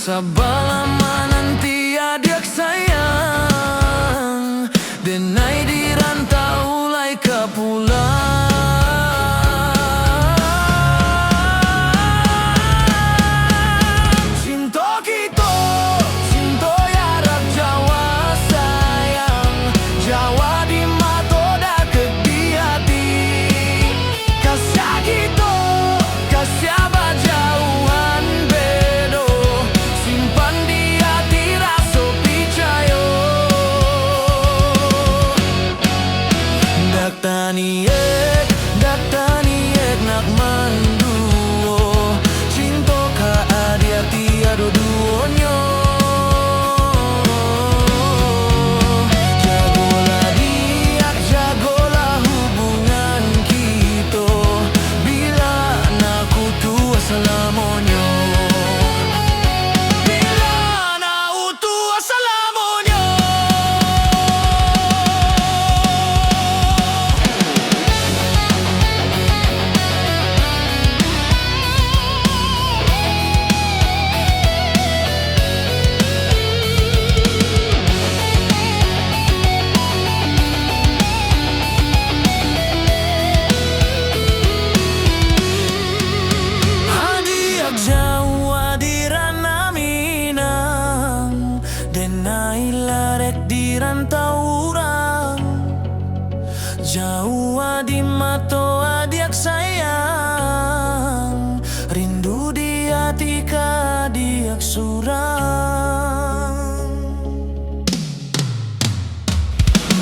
Sabalama nanti adik sayang, denai di rantau lai ke pulang. Cinta kita, cinta yarab Jawa sayang, Jawa di mata deket di hati. Kasih kita, kasih jauhan bedo, simpan di hati rasa picayo. Dak taniek nak manduo, cinta ka adia tiado duonyo. Jagolah diak, jagolah hubungan kita, bila naku tua selamonyo. Bila naku tua selamonyo. Jawa di ranah Minang, denai larek di rantau urang. Jawa di mato adik sayang, rindu di hati kadiak surang.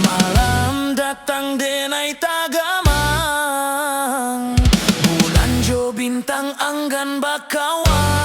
Malam datang denai tagamang, bulan jo bintang anggan bakawan.